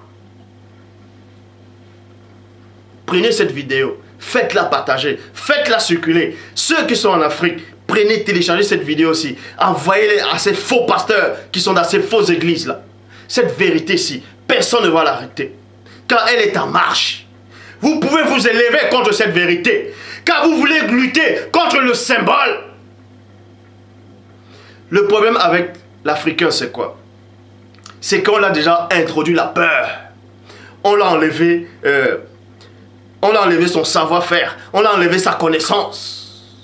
Prenez cette vidéo, faites-la partager, faites-la circuler. Ceux qui sont en Afrique, prenez, téléchargez cette vidéo aussi. Envoyez-les à ces faux pasteurs qui sont dans ces fausses églises là. Cette vérité-ci, personne ne va l'arrêter. Car elle est en marche. Vous pouvez vous élever contre cette vérité. Car vous voulez lutter contre le symbole. Le problème avec l'Africain, c'est quoi? C'est qu'on a déjà introduit la peur. On l'a enlevé son savoir-faire. On a enlevé sa connaissance.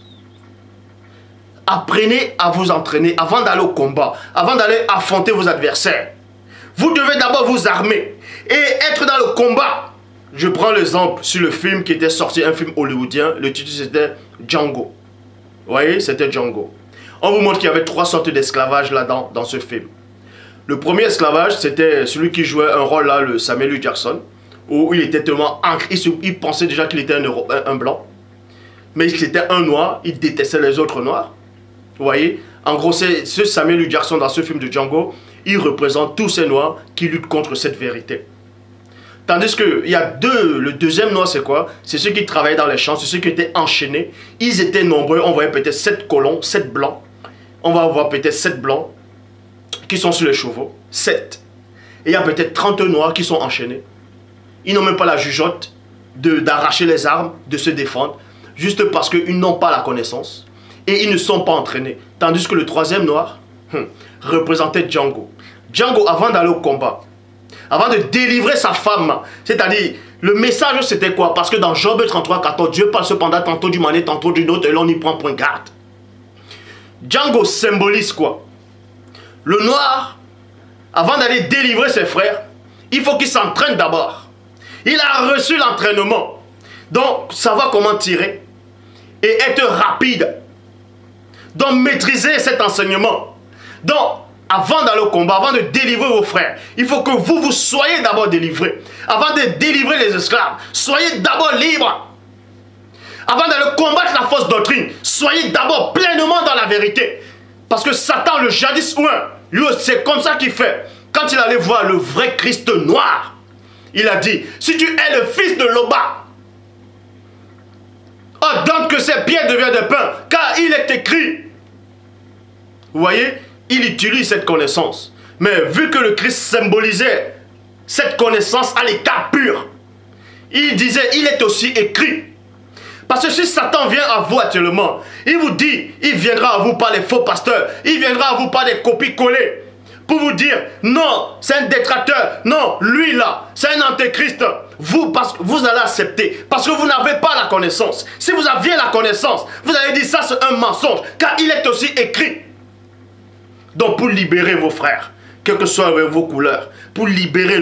Apprenez à vous entraîner avant d'aller au combat, avant d'aller affronter vos adversaires. Vous devez d'abord vous armer et être dans le combat. Je prends l'exemple sur le film qui était sorti, un film hollywoodien. Le titre c'était Django. Vous voyez, c'était Django. On vous montre qu'il y avait 3 sortes d'esclavage là-dedans, dans ce film. Le premier esclavage, c'était celui qui jouait un rôle là, le Samuel L. Jackson, où il était tellement ancré, il pensait déjà qu'il était un blanc. Mais c'était un noir, il détestait les autres noirs. Vous voyez, en gros, c'est ce Samuel L. Jackson dans ce film de Django, il représente tous ces noirs qui luttent contre cette vérité. Tandis que le deuxième noir, c'est quoi? C'est ceux qui travaillaient dans les champs, c'est ceux qui étaient enchaînés. Ils étaient nombreux, on voyait peut-être 7 colons, 7 blancs. On va voir peut-être 7 blancs qui sont sur les chevaux, 7. Et il y a peut-être 30 noirs qui sont enchaînés. Ils n'ont même pas la jugeote d'arracher les armes, de se défendre, juste parce qu'ils n'ont pas la connaissance et ils ne sont pas entraînés. Tandis que le troisième noir représentait Django. Django, avant d'aller au combat, avant de délivrer sa femme, c'est-à-dire, le message c'était quoi? Parce que dans Job 33, 14, Dieu parle cependant tantôt d'une manière, tantôt d'une autre, et l'on y prend point garde. Django symbolise quoi? Le noir, avant d'aller délivrer ses frères, il faut qu'il s'entraîne d'abord. Il a reçu l'entraînement. Donc, savoir comment tirer et être rapide. Donc, maîtriser cet enseignement. Donc, avant d'aller au combat, avant de délivrer vos frères, il faut que vous soyez d'abord délivrés. Avant de délivrer les esclaves, soyez d'abord libres. Avant d'aller combattre la fausse doctrine, soyez d'abord pleinement dans la vérité. Parce que Satan, le jadis ouin, lui, c'est comme ça qu'il fait. Quand il allait voir le vrai Christ noir, il a dit, si tu es le fils de Loba, ordonne que ces pierres deviennent de pain, car il est écrit. Vous voyez, il utilise cette connaissance. Mais vu que le Christ symbolisait cette connaissance à l'état pur, il disait, il est aussi écrit. Parce que si Satan vient à vous actuellement, il vous dit, il viendra à vous par les faux pasteurs, il viendra à vous par des copies-collées, pour vous dire, non, c'est un détracteur, non, lui là, c'est un antéchrist. Vous, parce que vous allez accepter, parce que vous n'avez pas la connaissance. Si vous aviez la connaissance, vous allez dire, ça c'est un mensonge, car il est aussi écrit. Donc pour libérer vos frères, quelles que soient vos couleurs, pour libérer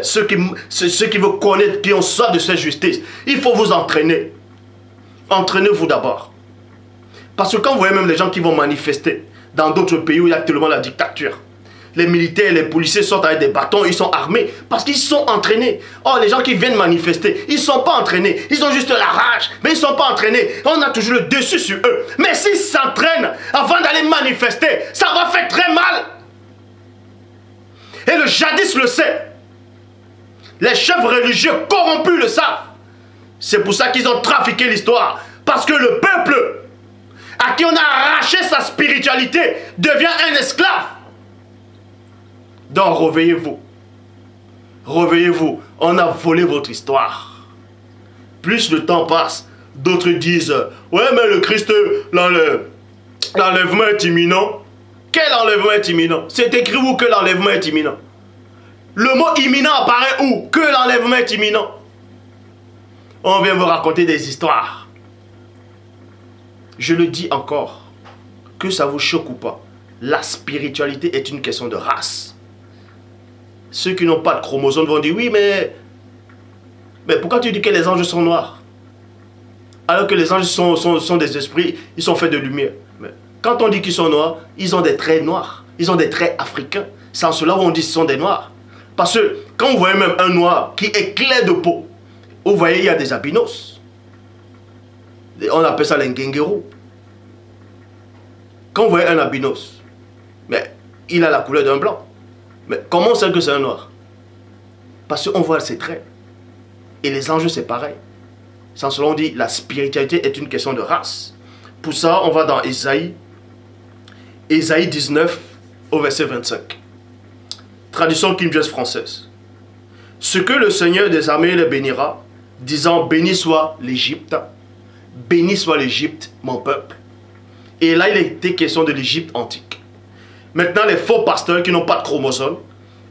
ceux qui vous connaissent, qui ont soif de cette justice, il faut vous entraîner. Entraînez-vous d'abord. Parce que quand vous voyez même les gens qui vont manifester dans d'autres pays où il y a tellement la dictature, les militaires, les policiers sortent avec des bâtons, ils sont armés parce qu'ils sont entraînés. Or, les gens qui viennent manifester, ils ne sont pas entraînés. Ils ont juste la rage, mais ils ne sont pas entraînés. On a toujours le dessus sur eux. Mais s'ils s'entraînent avant d'aller manifester, ça va faire très mal. Et le jadis le sait. Les chefs religieux corrompus le savent. C'est pour ça qu'ils ont trafiqué l'histoire. Parce que le peuple à qui on a arraché sa spiritualité devient un esclave. Donc réveillez-vous. Réveillez-vous. On a volé votre histoire. Plus le temps passe, d'autres disent, ouais mais le Christ, l'enlèvement est imminent. Quel enlèvement est imminent? C'est écrit où que l'enlèvement est imminent? Le mot imminent apparaît où? Que l'enlèvement est imminent. On vient vous raconter des histoires. Je le dis encore, que ça vous choque ou pas, la spiritualité est une question de race. Ceux qui n'ont pas de chromosomes vont dire, oui, mais pourquoi tu dis que les anges sont noirs? Alors que les anges sont des esprits, ils sont faits de lumière. Mais quand on dit qu'ils sont noirs, ils ont des traits noirs, ils ont des traits africains. C'est en cela où on dit qu'ils sont des noirs. Parce que quand vous voyez même un noir qui est clair de peau, vous voyez, il y a des albinos. On appelle ça les ngengero. Quand vous voyez un albinos, mais il a la couleur d'un blanc. Mais comment on sait que c'est un noir? Parce qu'on voit ses traits. Et les anges, c'est pareil. Sans cela, on dit la spiritualité est une question de race. Pour ça, on va dans Ésaïe 19 au verset 25. Traduction King James française. Ce que le Seigneur des armées les bénira, disant, béni soit l'Égypte, béni soit l'Égypte, mon peuple. Et là, il était question de l'Égypte antique. Maintenant, les faux pasteurs qui n'ont pas de chromosomes,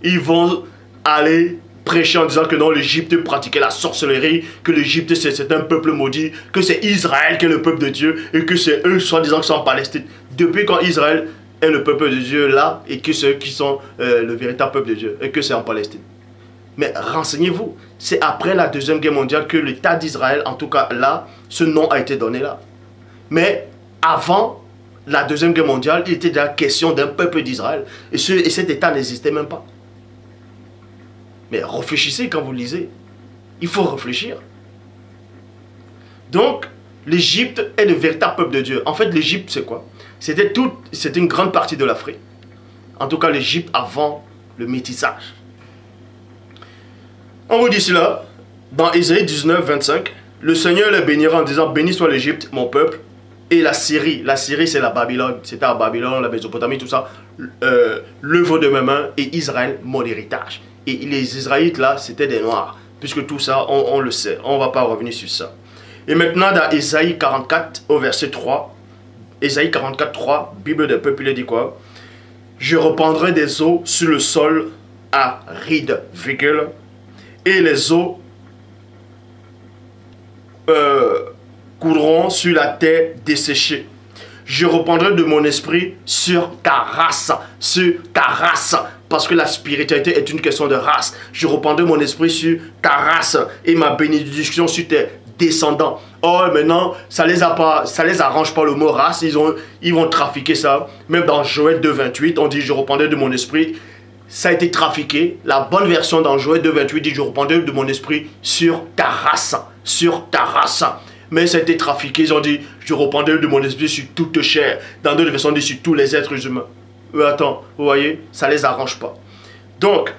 ils vont aller prêcher en disant que non, l'Égypte pratiquait la sorcellerie, que l'Égypte c'est un peuple maudit, que c'est Israël qui est le peuple de Dieu, et que c'est eux, soi-disant, qui sont en Palestine. Depuis quand Israël est le peuple de Dieu là, et que ceux qui sont le véritable peuple de Dieu, et que c'est en Palestine. Mais renseignez-vous, c'est après la Deuxième Guerre mondiale que l'État d'Israël, en tout cas là, ce nom a été donné là. Mais avant la Deuxième Guerre mondiale, il était déjà question d'un peuple d'Israël. Et cet État n'existait même pas. Mais réfléchissez quand vous lisez. Il faut réfléchir. Donc, l'Égypte est le véritable peuple de Dieu. En fait, l'Égypte, c'est quoi? C'était une grande partie de l'Afrique. En tout cas, l'Égypte avant le métissage. On vous dit cela, dans Ésaïe 19, 25, le Seigneur les bénira en disant, béni soit l'Égypte, mon peuple, et la Syrie c'est la Babylone, c'était à Babylone, la Mésopotamie, tout ça, l'œuvre de mes mains, et Israël, mon héritage. Et les Israélites là, c'était des Noirs. puisque tout ça, on le sait. On ne va pas revenir sur ça. Et maintenant, dans Ésaïe 44, au verset 3, Ésaïe 44, 3, Bible des peuples, il dit quoi? Je répandrai des eaux sur le sol aride, virgule, et les eaux coudront sur la terre desséchée. Je répandrai de mon esprit sur ta race, parce que la spiritualité est une question de race. Je répandrai mon esprit sur ta race et ma bénédiction sur tes descendants. Or maintenant, ça les arrange pas le mot race, ils vont trafiquer ça. Même dans Joël 2,28, on dit je répandrai de mon esprit. Ça a été trafiqué. La bonne version dans Joël 2,28 dit je répandrai de mon esprit sur ta race, mais ça a été trafiqué, ils ont dit je répandrai de mon esprit sur toute chair. Dans d'autres versions, on dit sur tous les êtres humains. Mais attends, vous voyez, ça les arrange pas. Donc,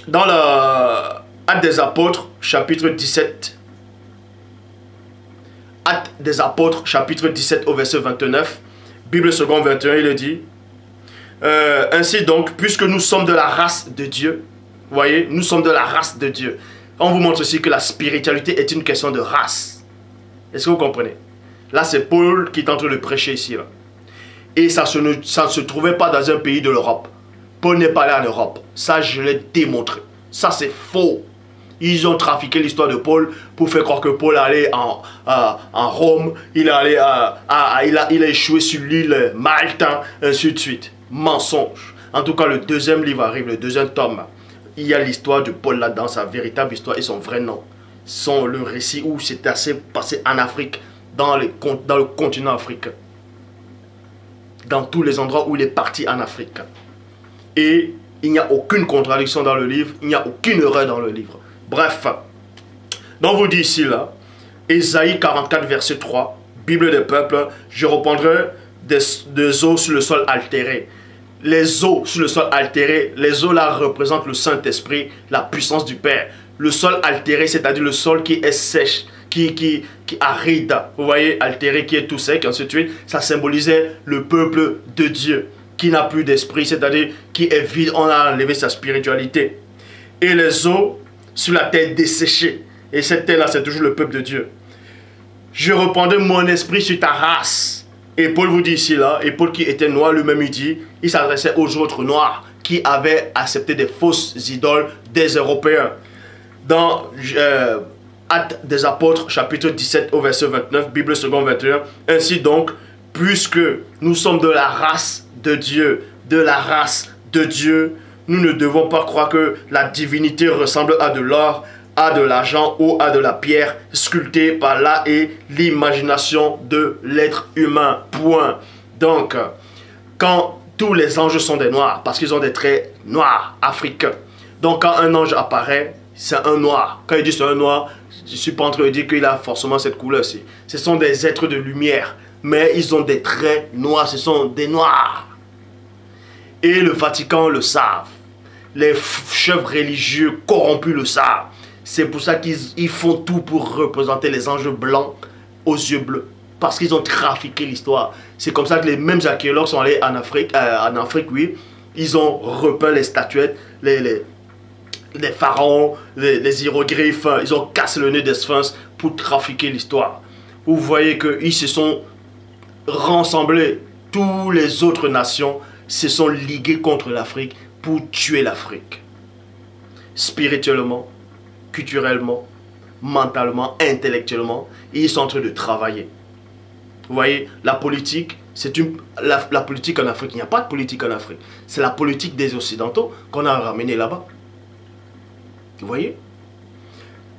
dans la Actes des Apôtres, chapitre 17, Actes des Apôtres, chapitre 17 au verset 29, Bible seconde 21, il dit ainsi donc, puisque nous sommes de la race de Dieu, vous voyez, nous sommes de la race de Dieu. On vous montre aussi que la spiritualité est une question de race. Est-ce que vous comprenez? Là, c'est Paul qui est en train de prêcher ici. Là. Et ça ne se trouvait pas dans un pays de l'Europe. Paul n'est pas allé en Europe. Ça, je l'ai démontré. Ça, c'est faux. Ils ont trafiqué l'histoire de Paul pour faire croire que Paul allait en Rome. Il a échoué sur l'île Malte, ainsi de suite. Mensonge. En tout cas, le deuxième livre arrive, le deuxième tome. Il y a l'histoire de Paul là-dedans, sa véritable histoire et son vrai nom. Le récit où c'est assez passé en Afrique, dans le continent africain. Dans tous les endroits où il est parti en Afrique. Et il n'y a aucune contradiction dans le livre, il n'y a aucune erreur dans le livre. Bref, donc vous dit ici là, Ésaïe 44 verset 3, Bible des peuples, je répandrai des eaux sur le sol altéré. Les eaux sur le sol altéré, les eaux là représentent le Saint-Esprit, la puissance du Père. Le sol altéré, c'est-à-dire le sol qui est sèche, qui aride. Vous voyez, altéré qui est tout sec, ainsi de suite. Ça symbolisait le peuple de Dieu, qui n'a plus d'esprit, c'est-à-dire qui est vide. On a enlevé sa spiritualité. Et les eaux sur la terre desséchée. Et cette terre-là, c'est toujours le peuple de Dieu. Je répandrai mon esprit sur ta race. Et Paul vous dit ici, là, et Paul qui était noir lui-même, il s'adressait aux autres noirs qui avaient accepté des fausses idoles des Européens. Dans Actes des Apôtres, chapitre 17 au verset 29, Bible seconde 21, ainsi donc, puisque nous sommes de la race de Dieu, nous ne devons pas croire que la divinité ressemble à de l'or, à de l'argent ou à de la pierre sculptée par là et l'imagination de l'être humain. Point. Donc, quand tous les anges sont des noirs, parce qu'ils ont des traits noirs africains, donc quand un ange apparaît, c'est un noir. Quand il dit c'est un noir, je ne suis pas en train de dire qu'il a forcément cette couleur-ci. Ce sont des êtres de lumière, mais ils ont des traits noirs, ce sont des noirs. Et le Vatican le savent. Les chefs religieux corrompus le savent. C'est pour ça qu'ils font tout pour représenter les anges blancs aux yeux bleus. Parce qu'ils ont trafiqué l'histoire. C'est comme ça que les mêmes archéologues sont allés en Afrique, oui. Ils ont repeint les statuettes, les pharaons, les hiéroglyphes. Ils ont cassé le nez des sphinx pour trafiquer l'histoire. Vous voyez qu'ils se sont rassemblés. Toutes les autres nations se sont liguées contre l'Afrique pour tuer l'Afrique. Spirituellement, culturellement, mentalement, intellectuellement, ils sont en train de travailler. Vous voyez, la politique, c'est la politique en Afrique. Il n'y a pas de politique en Afrique. C'est la politique des Occidentaux qu'on a ramené là-bas. Vous voyez?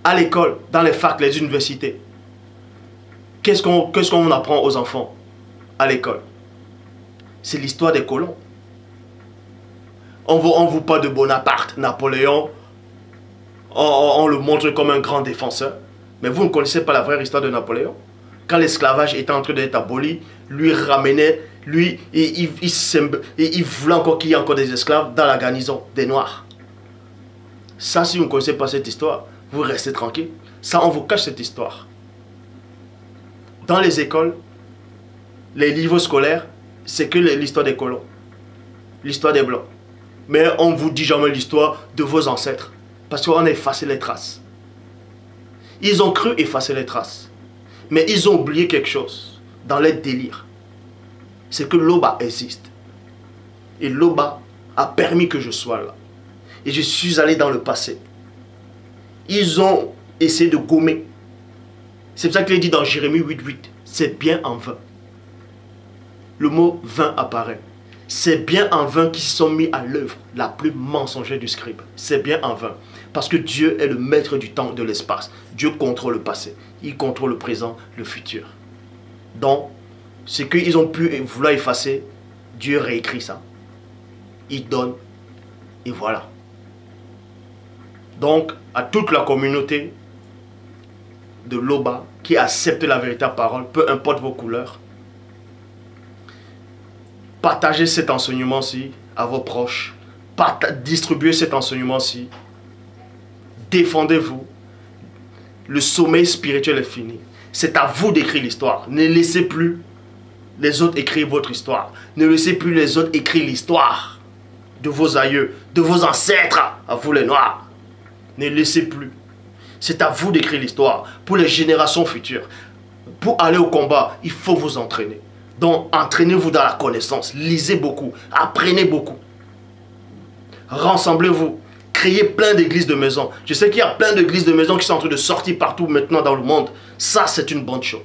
À l'école, dans les facs, les universités, qu'est-ce qu'on apprend aux enfants à l'école? C'est l'histoire des colons. On vous parle de Bonaparte, Napoléon, on le montre comme un grand défenseur. Mais vous ne connaissez pas la vraie histoire de Napoléon. Quand l'esclavage était en train d'être aboli, lui ramenait, il voulait encore qu'il y ait encore des esclaves dans la garnison des Noirs. Ça, si vous ne connaissez pas cette histoire, vous restez tranquille. Ça, on vous cache cette histoire. Dans les écoles, les livres scolaires, c'est que l'histoire des colons. L'histoire des Blancs. Mais on ne vous dit jamais l'histoire de vos ancêtres. Parce qu'on a effacé les traces. Ils ont cru effacer les traces. Mais ils ont oublié quelque chose dans leur délire. C'est que Loba existe. Et Loba a permis que je sois là. Et je suis allé dans le passé. Ils ont essayé de gommer. C'est pour ça qu'il est dit dans Jérémie 8:8. C'est bien en vain. Le mot vain apparaît. C'est bien en vain qu'ils se sont mis à l'œuvre la plus mensongère du scribe. C'est bien en vain. Parce que Dieu est le maître du temps et de l'espace. Dieu contrôle le passé. Il contrôle le présent, le futur. Donc, ce qu'ils ont pu vouloir effacer, Dieu réécrit ça. Il donne. Et voilà. Donc, à toute la communauté de Loba qui accepte la véritable parole, peu importe vos couleurs, partagez cet enseignement-ci à vos proches. Distribuez cet enseignement-ci. Défendez-vous. Le sommeil spirituel est fini. C'est à vous d'écrire l'histoire. Ne laissez plus les autres écrire votre histoire. Ne laissez plus les autres écrire l'histoire de vos aïeux, de vos ancêtres, à vous les Noirs. Ne laissez plus. C'est à vous d'écrire l'histoire pour les générations futures. Pour aller au combat, il faut vous entraîner. Donc, entraînez-vous dans la connaissance. Lisez beaucoup. Apprenez beaucoup. Rassemblez-vous. Créez plein d'églises de maison. Je sais qu'il y a plein d'églises de maison qui sont en train de sortir partout maintenant dans le monde. Ça, c'est une bonne chose.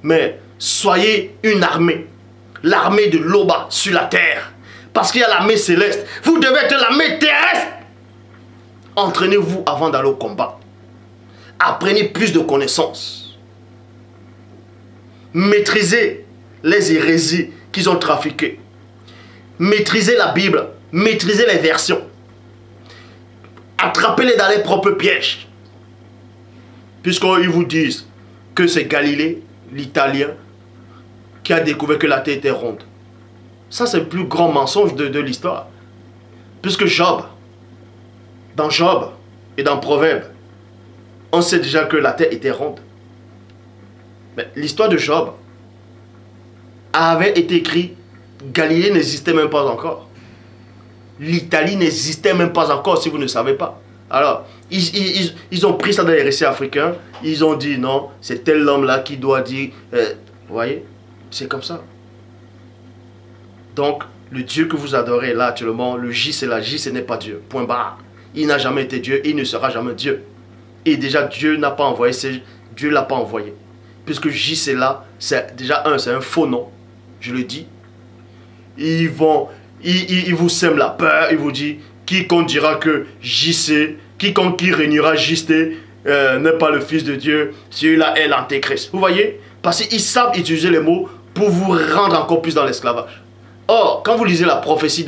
Mais soyez une armée. L'armée de Loba sur la terre. Parce qu'il y a l'armée céleste. Vous devez être l'armée terrestre. Entraînez-vous avant d'aller au combat. Apprenez plus de connaissances. Maîtrisez les hérésies qu'ils ont trafiquées. Maîtrisez la Bible. Maîtrisez les versions. Attrapez-les dans les propres pièges. Puisqu'ils vous disent que c'est Galilée, l'Italien, qui a découvert que la terre était ronde. Ça, c'est le plus grand mensonge de l'histoire. Puisque Job, dans Job et dans Proverbe, on sait déjà que la terre était ronde. Mais l'histoire de Job avait été écrite, Galilée n'existait même pas encore. L'Italie n'existait même pas encore, si vous ne savez pas. Alors, ils ont pris ça dans les récits africains. Ils ont dit non, c'est tel homme-là qui doit dire. Vous voyez, c'est comme ça. Donc, le Dieu que vous adorez là actuellement, le J c'est la J, ce n'est pas Dieu. Point barre. Il n'a jamais été Dieu, il ne sera jamais Dieu. Et déjà, Dieu n'a pas envoyé, Dieu ne l'a pas envoyé. Puisque J c'est là, c'est déjà c'est un faux nom. Je le dis. Ils vous sèment la peur, ils vous disent, quiconque dira que JC, quiconque qui régnera JC n'est pas le Fils de Dieu, celui-là est l'antéchrist. Vous voyez? Parce qu'ils savent utiliser les mots pour vous rendre encore plus dans l'esclavage. Or, quand vous lisez la prophétie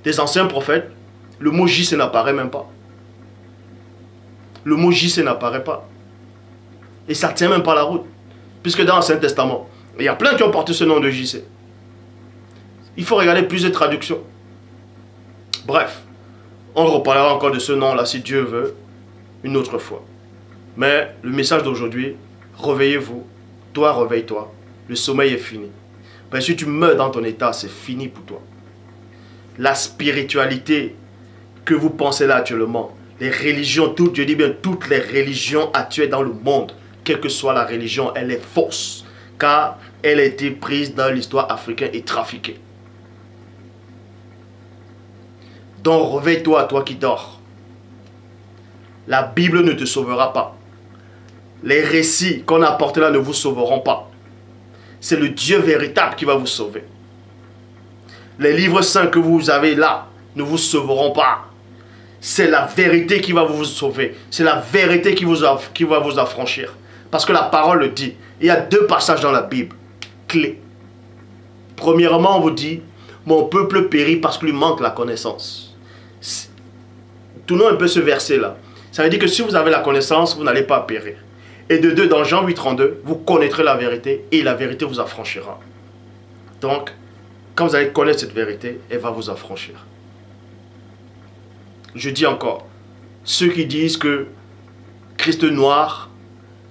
des anciens prophètes, le mot JC n'apparaît même pas. Le mot JC n'apparaît pas. Et ça ne tient même pas la route. Puisque dans l'Ancien Testament, il y a plein qui ont porté ce nom de JC. Il faut regarder plusieurs traductions. Bref, on reparlera encore de ce nom-là, si Dieu veut, une autre fois. Mais le message d'aujourd'hui, réveillez-vous. Toi, réveille-toi. Le sommeil est fini. Ben, si tu meurs dans ton état, c'est fini pour toi. La spiritualité que vous pensez là actuellement, les religions, je dis bien toutes les religions actuelles dans le monde, quelle que soit la religion, elle est fausse. Car elle a été prise dans l'histoire africaine et trafiquée. Donc réveille-toi, toi qui dors. La Bible ne te sauvera pas. Les récits qu'on a apportés là ne vous sauveront pas. C'est le Dieu véritable qui va vous sauver. Les livres saints que vous avez là ne vous sauveront pas. C'est la vérité qui va vous sauver. C'est la vérité qui va vous affranchir. Parce que la parole le dit. Il y a deux passages dans la Bible clés. Premièrement, on vous dit, mon peuple périt parce qu'il lui manque la connaissance. Tournons un peu ce verset-là. Ça veut dire que si vous avez la connaissance, vous n'allez pas périr. Et de deux, dans Jean 8,32, vous connaîtrez la vérité et la vérité vous affranchira. Donc, quand vous allez connaître cette vérité, elle va vous affranchir. Je dis encore, ceux qui disent que Christ noir,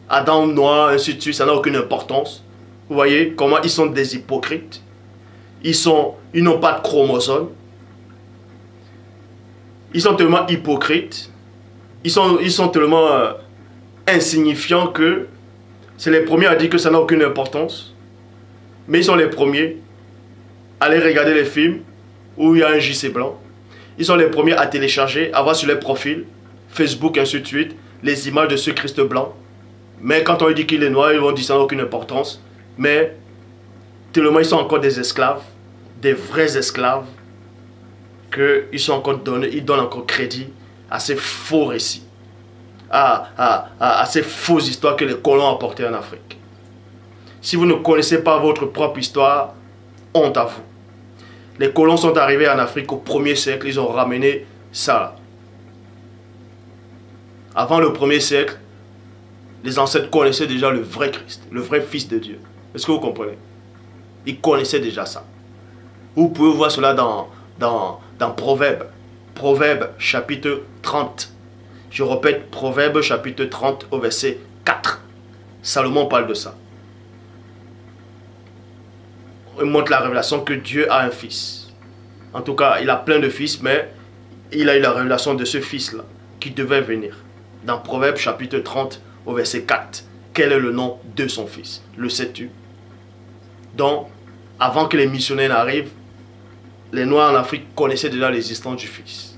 Adam noir, ainsi de suite, ça n'a aucune importance. Vous voyez comment ils sont des hypocrites. Ils n'ont pas de chromosomes. Ils sont tellement hypocrites. Ils sont tellement insignifiants que c'est les premiers à dire que ça n'a aucune importance. Mais ils sont les premiers à aller regarder les films où il y a un JC blanc. Ils sont les premiers à télécharger, à voir sur les profils, Facebook, ainsi de suite, les images de ce Christ blanc. Mais quand on dit qu'il est noir, ils vont dire que ça n'a aucune importance. Mais tellement ils sont encore des esclaves, des vrais esclaves, qu'ils sont encore donnés, ils donnent encore crédit à ces faux récits, à ces fausses histoires que les colons ont apportées en Afrique. Si vous ne connaissez pas votre propre histoire, honte à vous. Les colons sont arrivés en Afrique au 1er siècle, ils ont ramené ça. Avant le 1er siècle, les ancêtres connaissaient déjà le vrai Christ, le vrai Fils de Dieu. Est-ce que vous comprenez? Ils connaissaient déjà ça. Vous pouvez voir cela dans Proverbes. Proverbes chapitre 30. Je répète, Proverbes chapitre 30 au verset 4. Salomon parle de ça. Il montre la révélation que Dieu a un fils. En tout cas, il a plein de fils, mais il a eu la révélation de ce fils-là qui devait venir. Dans Proverbes chapitre 30 au verset 4. Quel est le nom de son fils? Le sais-tu? Donc, avant que les missionnaires n'arrivent, les Noirs en Afrique connaissaient déjà l'existence du Fils.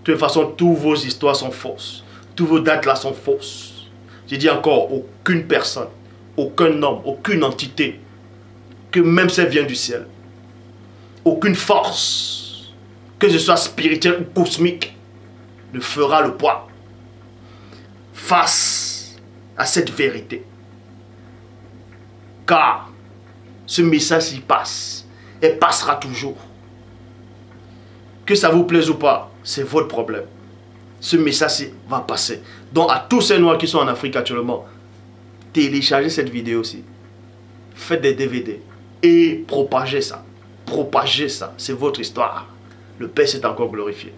De toute façon, toutes vos histoires sont fausses. Toutes vos dates là sont fausses. J'ai dit encore, aucune personne, aucun homme, aucune entité, que même si elle vient du ciel, aucune force, que ce soit spirituelle ou cosmique, ne fera le poids face à cette vérité. Car ce message y passe et passera toujours. Que ça vous plaise ou pas, c'est votre problème. Ce message va passer. Donc à tous ces Noirs qui sont en Afrique actuellement, téléchargez cette vidéo aussi. Faites des DVD et propagez ça. Propagez ça. C'est votre histoire. Le Père s'est encore glorifié.